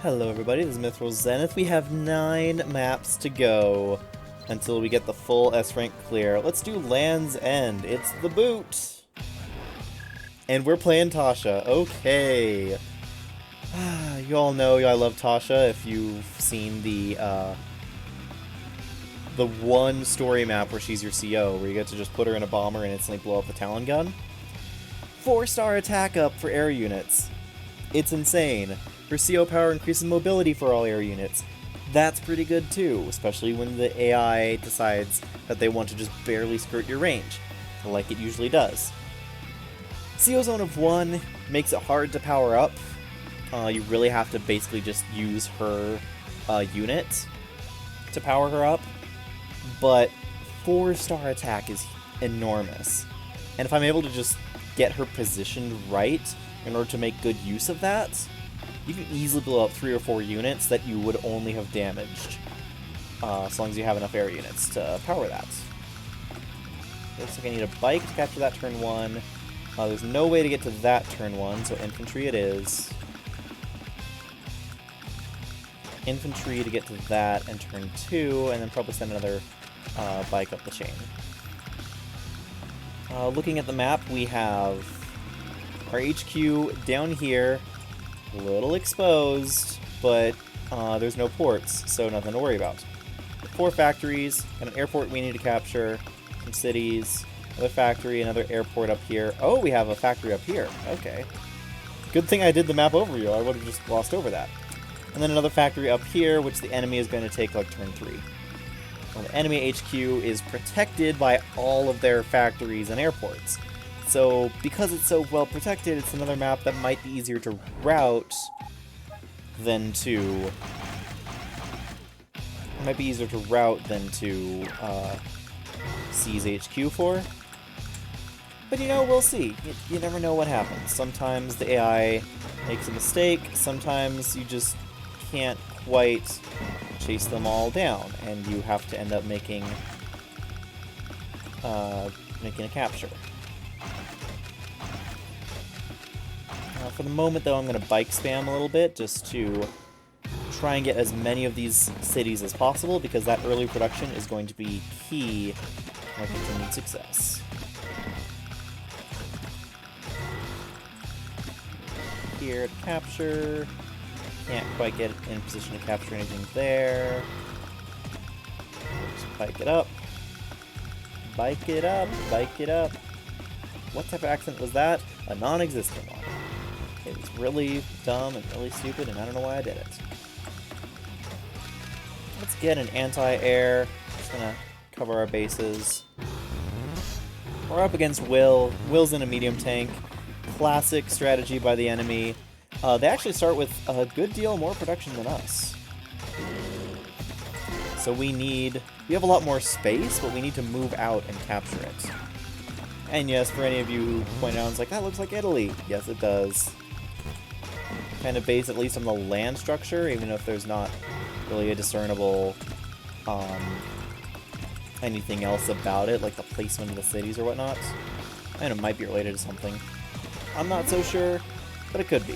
Hello everybody, this is Mithril Zenith. We have 9 maps to go until we get the full S rank clear. Let's do Land's End. It's the boot! And we're playing Tasha. Okay. You all know I love Tasha if you've seen the one story map where she's your CO, where you get to just put her in a bomber and instantly blow up the Talon gun. 4-star attack up for air units. It's insane. Her CO power increases mobility for all air units. That's pretty good too, especially when the AI decides that they want to just barely skirt your range, like it usually does. CO zone of 1 makes it hard to power up. You really have to basically just use her unit to power her up, but 4-star attack is enormous. And if I'm able to just get her positioned right in order to make good use of that, you can easily blow up 3 or 4 units that you would only have damaged, as long as you have enough air units to power that. Looks like I need a bike to capture that turn 1. There's no way to get to that turn 1, so infantry it is. Infantry to get to that and turn 2, and then probably send another bike up the chain. Looking at the map, we have our HQ down here. A little exposed, but there's no ports, so nothing to worry about. 4 factories, and an airport we need to capture, some cities, another factory, another airport up here. Oh, we have a factory up here. Okay. Good thing I did the map overview, I would have just glossed over that. And then another factory up here, which the enemy is going to take like turn 3. Well, the enemy HQ is protected by all of their factories and airports. So, because it's so well protected, it's another map that might be easier to route than to... It might be easier to route than to seize HQ for. But you know, we'll see. You never know what happens. Sometimes the AI makes a mistake, sometimes you just can't quite chase them all down, and you have to end up making a capture. For the moment, though, I'm going to bike spam a little bit just to try and get as many of these cities as possible, because that early production is going to be key to my continued success. Here to capture. Can't quite get in position to capture anything there. Just bike it up. Bike it up. Bike it up. What type of accent was that? A non-existent one. It was really dumb and really stupid, and I don't know why I did it. Let's get an anti-air. Just gonna cover our bases. We're up against Will. Will's in a medium tank. Classic strategy by the enemy. They actually start with a good deal more production than us. So we have a lot more space, but we need to move out and capture it. And yes, for any of you who point out, it's like, that looks like Italy. Yes, it does. Kind of based at least on the land structure, even if there's not really a discernible anything else about it, like the placement of the cities or whatnot. And it might be related to something. I'm not so sure, but it could be.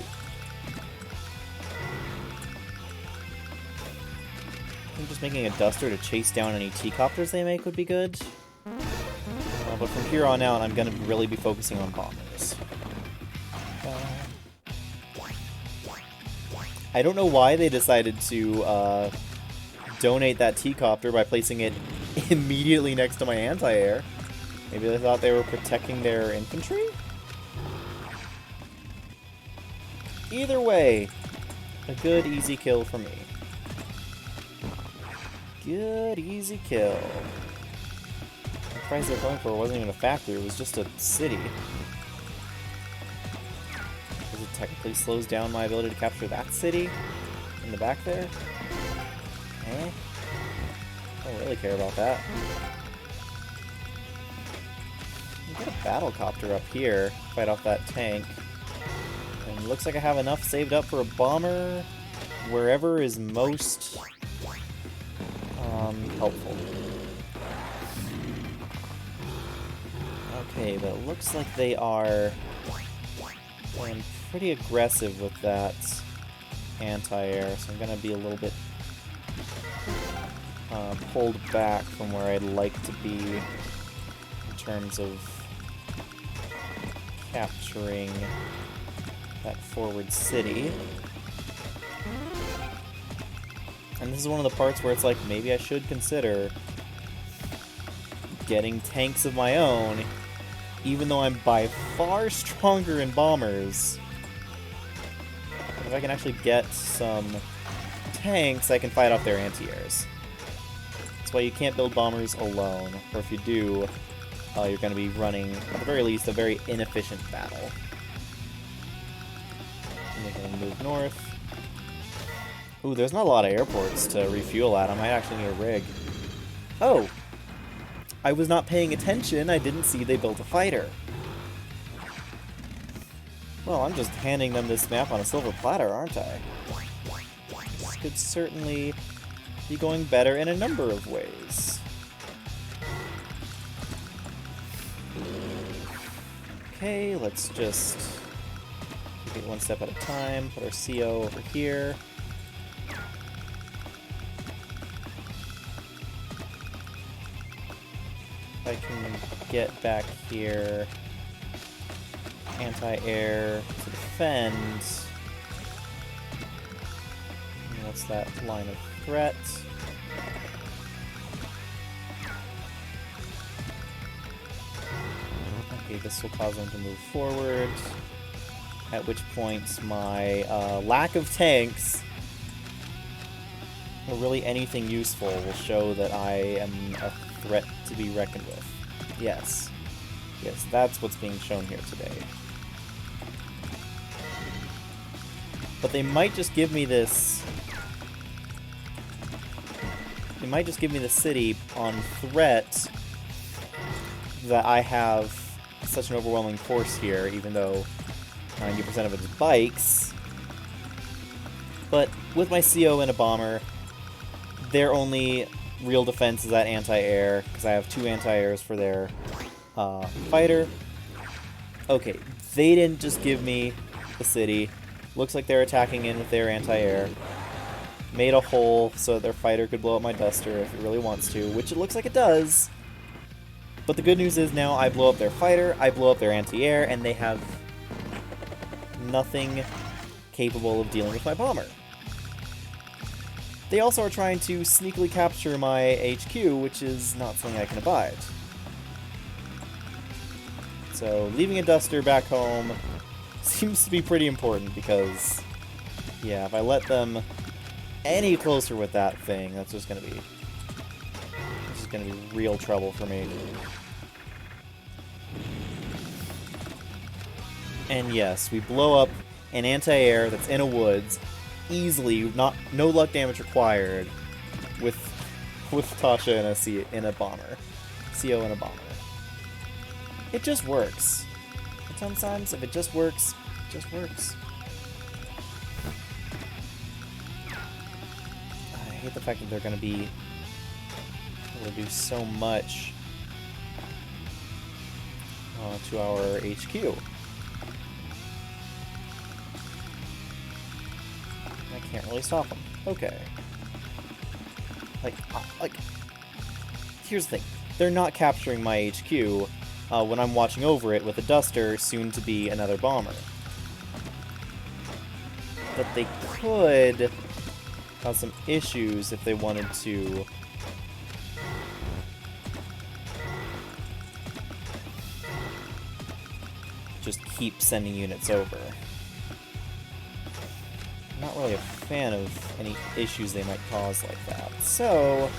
I think just making a duster to chase down any T-copters they make would be good. But from here on out, I'm going to really be focusing on bombers. I don't know why they decided to donate that T-copter by placing it immediately next to my anti-air. Maybe they thought they were protecting their infantry? Either way, a good, easy kill for me. Good, easy kill. The price they're going for wasn't even a factory, it was just a city. Because it technically slows down my ability to capture that city in the back there. Eh? I don't really care about that. We got a battle copter up here, fight off that tank. And it looks like I have enough saved up for a bomber wherever is most helpful. Okay, but it looks like they are going pretty aggressive with that anti-air, so I'm gonna be a little bit pulled back from where I'd like to be in terms of capturing that forward city. And this is one of the parts where it's like, maybe I should consider getting tanks of my own, even though I'm by far stronger in bombers. If I can actually get some tanks, I can fight off their anti-airs. That's why you can't build bombers alone, or if you do, you're going to be running, at the very least, a very inefficient battle. And they're going to move north. Ooh, there's not a lot of airports to refuel at. I might actually need a rig. Oh! I was not paying attention. I didn't see they built a fighter. Well, I'm just handing them this map on a silver platter, aren't I? This could certainly be going better in a number of ways. Okay, let's just take it one step at a time. Put our CO over here. If I can get back here, anti-air to defend. And what's that line of threat? Okay, this will cause them to move forward. At which point my lack of tanks, or really anything useful, will show that I am a threat to be reckoned with. Yes. Yes, that's what's being shown here today. But they might just give me this... They might just give me the city on threat that I have such an overwhelming force here, even though 90% of it's bikes. But with my CO and a bomber, their only real defense is that anti-air, because I have 2 anti-airs for their fighter. Okay, they didn't just give me the city. Looks like they're attacking in with their anti-air. Made a hole so that their fighter could blow up my duster if it really wants to, which it looks like it does. But the good news is now I blow up their fighter, I blow up their anti-air, and they have nothing capable of dealing with my bomber. They also are trying to sneakily capture my HQ, which is not something I can abide. So, leaving a duster back home seems to be pretty important because, yeah, if I let them any closer with that thing, that's just gonna be real trouble for me. And yes, we blow up an anti-air that's in a woods easily, no luck damage required, with Tasha in a bomber, CO in a bomber. It just works. And sometimes, if it just works, it just works. I hate the fact that they're going to be able to do so much to our HQ. I can't really stop them. Okay. Like, here's the thing. They're not capturing my HQ when I'm watching over it with a duster, soon to be another bomber. But they could cause some issues if they wanted to just keep sending units over. I'm not really a fan of any issues they might cause like that. So,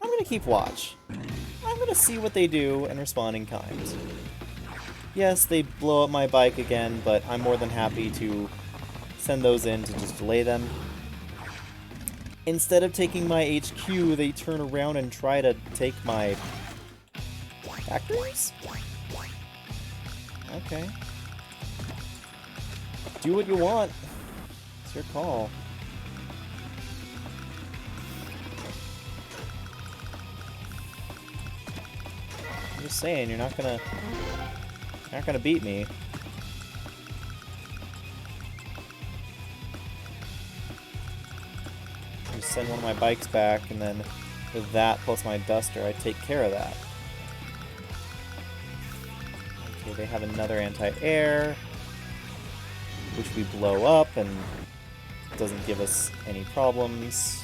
I'm going to keep watch. I'm going to see what they do and respond in kind. Yes, they blow up my bike again, but I'm more than happy to send those in to just delay them. Instead of taking my HQ, they turn around and try to take my factories? Okay. Do what you want. It's your call. I'm just saying, you're not gonna beat me. Just send one of my bikes back, and then with that plus my duster, I take care of that. Okay, they have another anti-air, which we blow up, and doesn't give us any problems.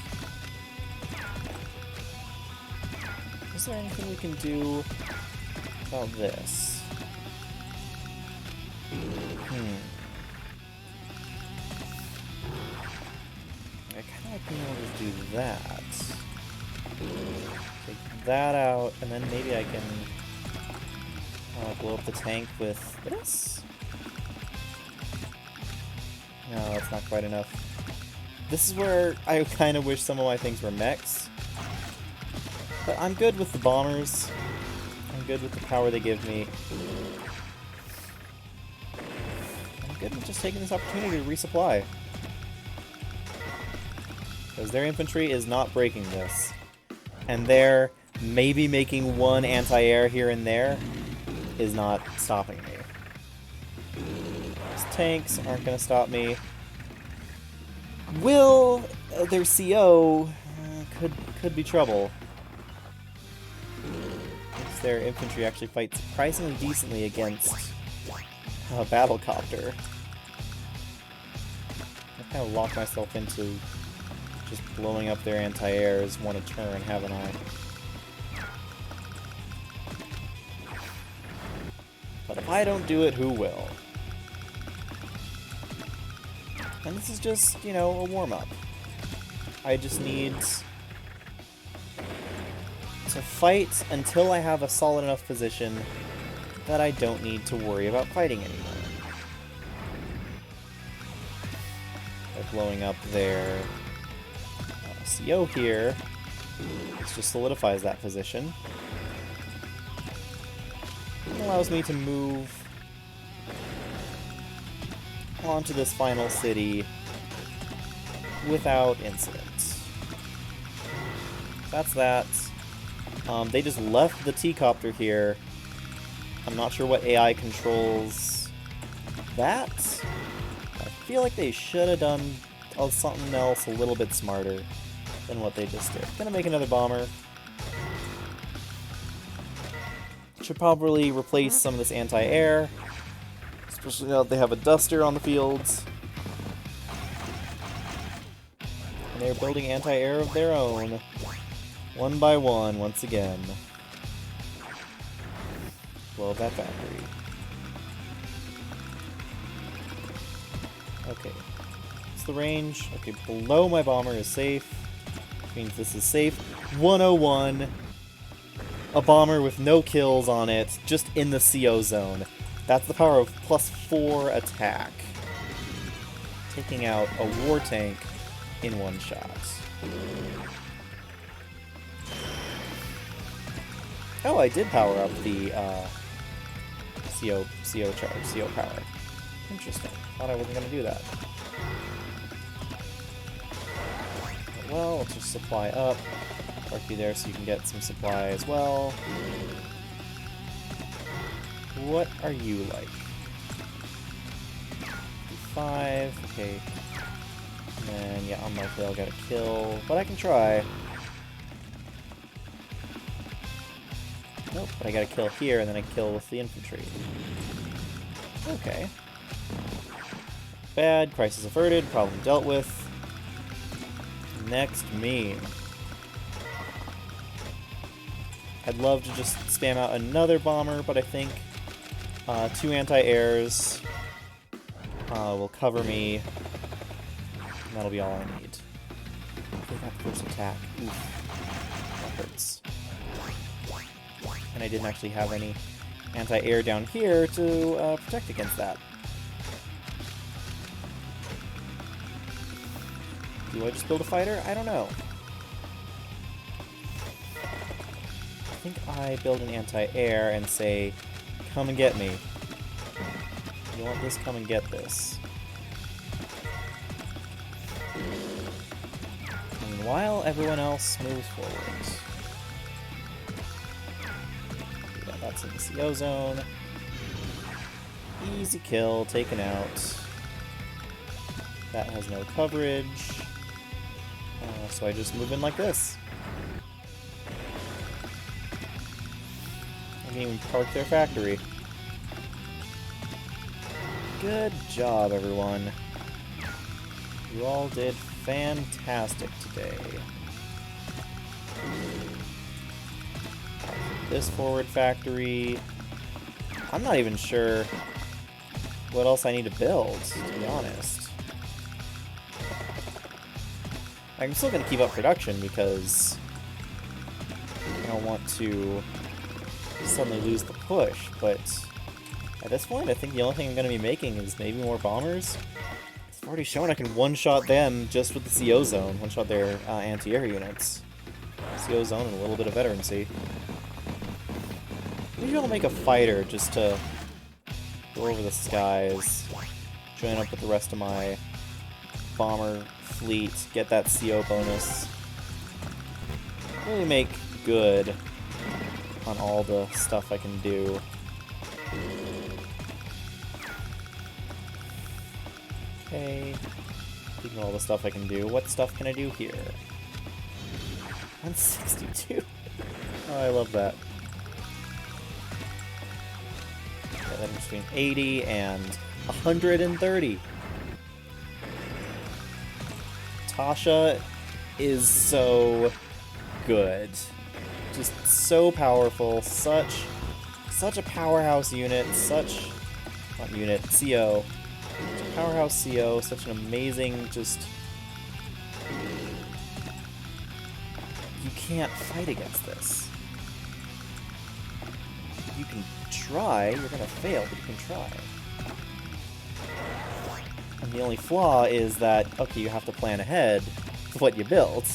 Is there anything we can do about this? I kind of like being able to do that. Take that out, and then maybe I can blow up the tank with this? No, that's not quite enough. This is where I kind of wish some of my things were mechs. But I'm good with the bombers. I'm good with the power they give me. I'm good with just taking this opportunity to resupply. Because their infantry is not breaking this. And their maybe making one anti-air here and there is not stopping me. These tanks aren't going to stop me. Will their CO could be trouble. Their infantry actually fight surprisingly decently against a battlecopter. I've kind of locked myself into just blowing up their anti-airs one a turn, haven't I? But if I don't do it, who will? And this is just, you know, a warm-up. I just need to fight until I have a solid enough position that I don't need to worry about fighting anymore. By blowing up their CO here, this just solidifies that position. It allows me to move onto this final city without incident. That's that. They just left the T-copter here. I'm not sure what AI controls that. I feel like they should have done something else a little bit smarter than what they just did. Gonna make another bomber. Should probably replace some of this anti-air, especially now that they have a duster on the fields. And they're building anti-air of their own. One by one, once again. Blow up that factory. Okay. What's the range? Okay, below my bomber is safe. Which means this is safe. 101. A bomber with no kills on it, just in the CO zone. That's the power of +4 attack. Taking out a war tank in one shot. Oh, I did power up the CO charge, CO power. Interesting. Thought I wasn't going to do that. Well, let's just supply up. Park you there so you can get some supply as well. What are you like? 5, okay. And then, yeah, unlikely I'll get a kill, but I can try. Nope, but I got a kill here, and then I kill with the infantry. Okay. Bad, crisis averted, problem dealt with. Next meme. I'd love to just spam out another bomber, but I think 2 anti-airs will cover me, and that'll be all I need. They got first attack. Oof. That hurts. And I didn't actually have any anti-air down here to protect against that. Do I just build a fighter? I don't know. I think I build an anti-air and say, come and get me. You want this? Come and get this. Meanwhile, everyone else moves forward. Yeah, that's in the CO zone. Easy kill, taken out. That has no coverage. So I just move in like this. I can even park their factory. Good job, everyone. You all did fantastic today. This forward factory... I'm not even sure what else I need to build, to be honest. I'm still going to keep up production because I don't want to suddenly lose the push, but at this point I think the only thing I'm going to be making is maybe more bombers. I've already shown I can one-shot them just with the CO zone, one-shot their anti-air units. CO zone and a little bit of veterancy. Maybe I'll make a fighter just to go over the skies, join up with the rest of my bomber fleet, get that CO bonus. Really make good on all the stuff I can do. Okay. Speaking of all the stuff I can do, what stuff can I do here? 162. Oh, I love that. That is between 80 and 130. Tasha is so good. Just so powerful. Such a powerhouse unit. Not unit, CO. Such a powerhouse CO. Such an amazing, just... You can't fight against this. You can try, you're gonna fail, but you can try. And the only flaw is that, okay, you have to plan ahead with what you built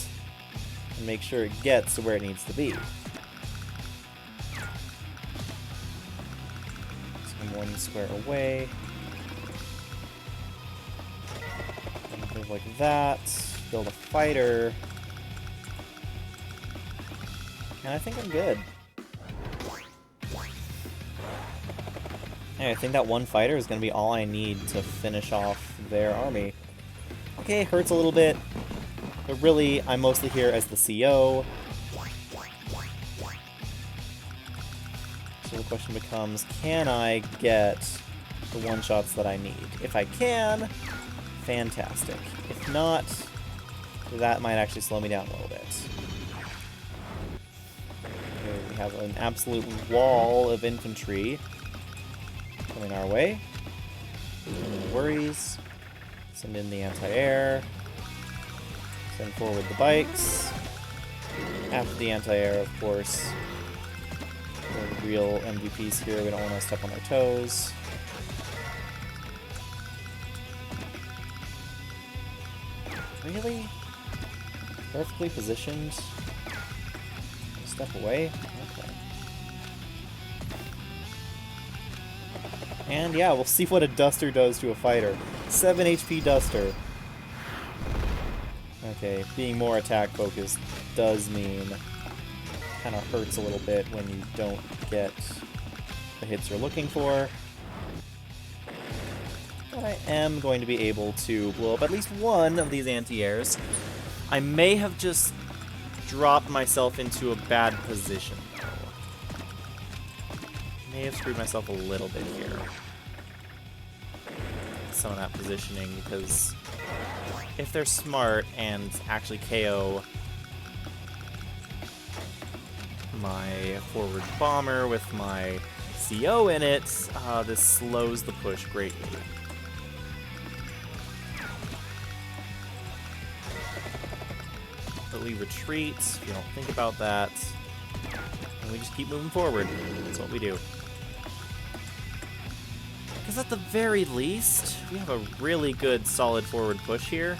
and make sure it gets to where it needs to be. So I'm 1 square away. Move like that, build a fighter. And I think I'm good. Yeah, I think that one fighter is going to be all I need to finish off their army. Okay, hurts a little bit, but really, I'm mostly here as the CO. So the question becomes, can I get the one-shots that I need? If I can, fantastic. If not, that might actually slow me down a little bit. Okay, we have an absolute wall of infantry coming our way. No worries. Send in the anti-air. Send forward the bikes. After the anti-air, of course. They're the real MVPs here. We don't want to step on their toes. Really? Perfectly positioned? Step away? Okay. And yeah, we'll see what a Duster does to a fighter. 7 HP Duster. Okay, being more attack focused does mean kind of hurts a little bit when you don't get the hits you're looking for. But I am going to be able to blow up at least one of these anti-airs. I may have just dropped myself into a bad position, though. May have screwed myself a little bit here. Some of that positioning, because if they're smart and actually KO my forward bomber with my CO in it, this slows the push greatly. But we retreat, we don't think about that, and we just keep moving forward. That's what we do. Because at the very least, we have a really good solid forward push here.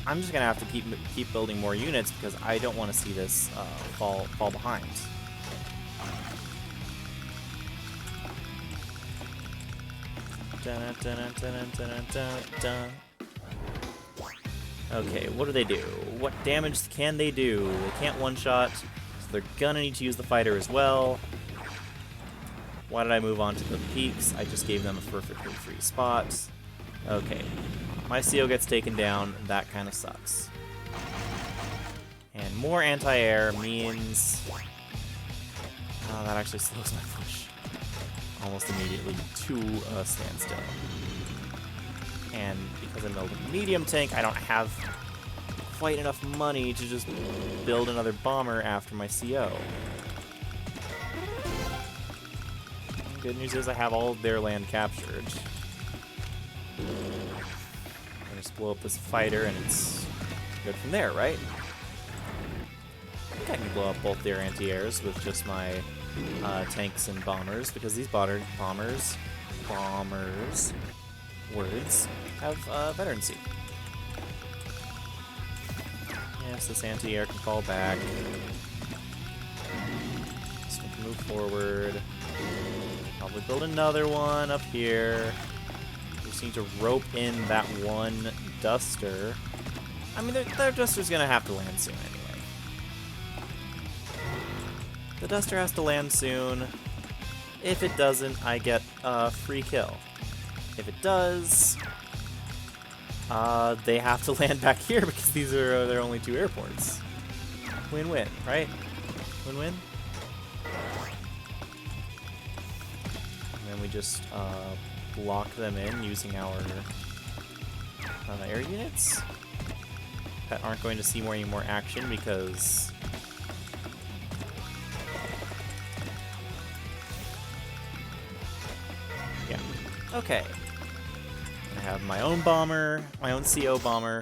I'm just gonna have to keep building more units because I don't want to see this fall behind. Dun, dun, dun, dun, dun, dun, dun. Okay, what do they do? What damage can they do? They can't one-shot, so they're gonna need to use the fighter as well. Why did I move on to the peaks? I just gave them a perfectly free spot. Okay. my CO gets taken down. That kind of sucks. And more anti-air means... Oh, that actually slows my push almost immediately to a standstill. And because I'm building a medium tank, I don't have quite enough money to just build another bomber after my CO. Good news is I have all of their land captured. I just blow up this fighter and it's good from there, right? I think I can blow up both their anti-airs with just my tanks and bombers, because these bombers, words, have veterancy. Yes, this anti-air can fall back. This one can move forward. Probably build another one up here. We just need to rope in that one duster. I mean, their duster's gonna have to land soon anyway. The duster has to land soon. If it doesn't, I get a free kill. If it does, they have to land back here because these are their only two airports. Win-win, right? Win-win? And then we just block them in using our air units that aren't going to see any more action because... Yeah. Okay. I have my own bomber, my own CO bomber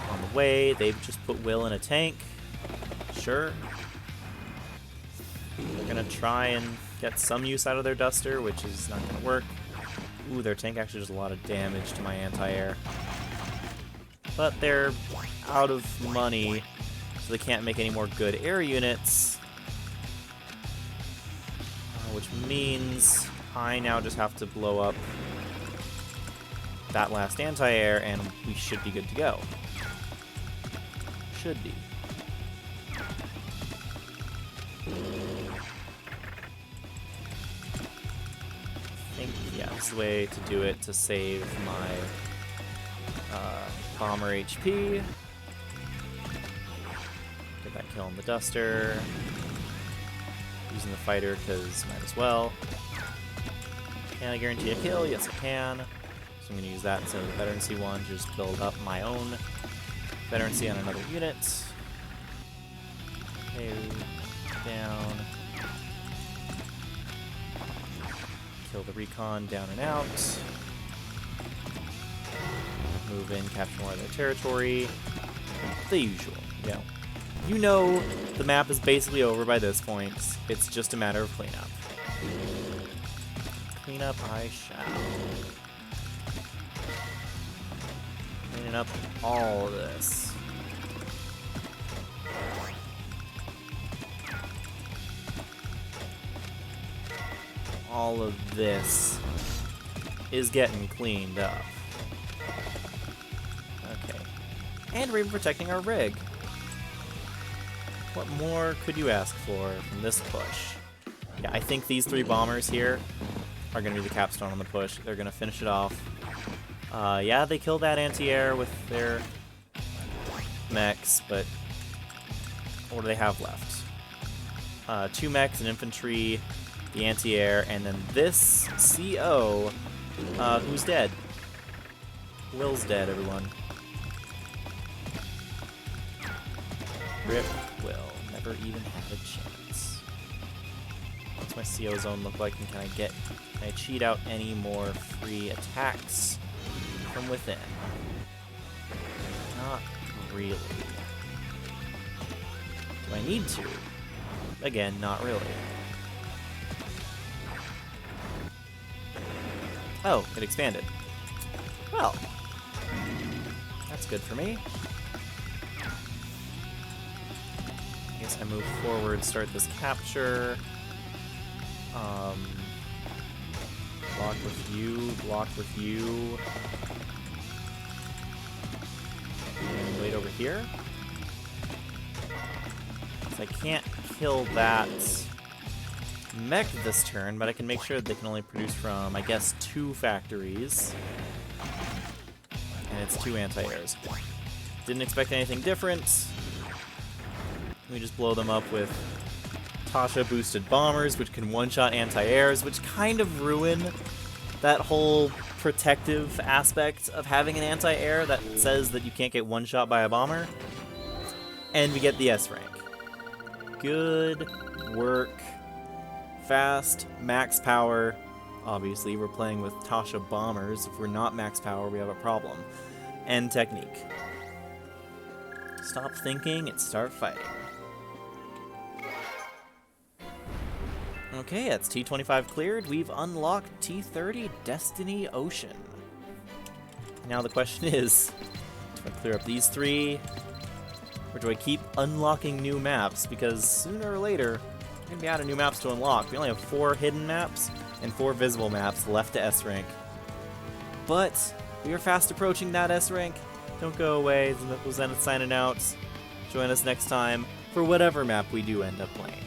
on the way. They've just put Will in a tank. Sure. They're gonna try and get some use out of their duster, which is not gonna work. Ooh, their tank actually does a lot of damage to my anti-air. But they're out of money, so they can't make any more good air units. Which means I now just have to blow up that last anti-air, and we should be good to go. Should be. I think, yeah, this is the way to do it to save my bomber HP. Get that kill on the duster. Using the fighter because might as well. Can I guarantee a kill? Yes, I can. So I'm going to use that instead of the veterancy one to just build up my own veterancy on another unit. Okay, down. Kill the recon down and out. Move in, capture more of their territory. The usual, yeah. You know the map is basically over by this point. It's just a matter of cleanup. Cleanup I shall. Cleaning up all of this. All of this is getting cleaned up. Okay. And we're even protecting our rig. What more could you ask for from this push? Yeah, I think these three bombers here are going to be the capstone on the push. They're going to finish it off. Yeah, they killed that anti-air with their mechs, but what do they have left? 2 mechs, an infantry, the anti-air, and then this CO, who's dead. Will's dead, everyone. Rip Will. Never even had a chance. What's my CO zone look like, and can I cheat out any more free attacks from within? Not really. Do I need to? Again, not really. Oh, it expanded. Well, that's good for me. I guess I move forward, start this capture. Block with you, block with you. And wait over here. So I can't kill that mech this turn, but I can make sure that they can only produce from, I guess, 2 factories. And it's 2 anti-airs. Didn't expect anything different. We just blow them up with Tasha boosted bombers, which can one-shot anti-airs, which kind of ruin that whole protective aspect of having an anti-air that says that you can't get one-shot by a bomber. And we get the S rank. Good work. Fast, max power. Obviously, we're playing with Tasha bombers. If we're not max power, we have a problem. And technique. Stop thinking and start fighting. Okay, that's T25 cleared. We've unlocked T30 Destiny Ocean. Now the question is, do I clear up these 3? Or do I keep unlocking new maps? Because sooner or later, we're going to be out of new maps to unlock. We only have 4 hidden maps and 4 visible maps left to S rank. But we are fast approaching that S rank. Don't go away. Zenith signing out. Join us next time for whatever map we do end up playing.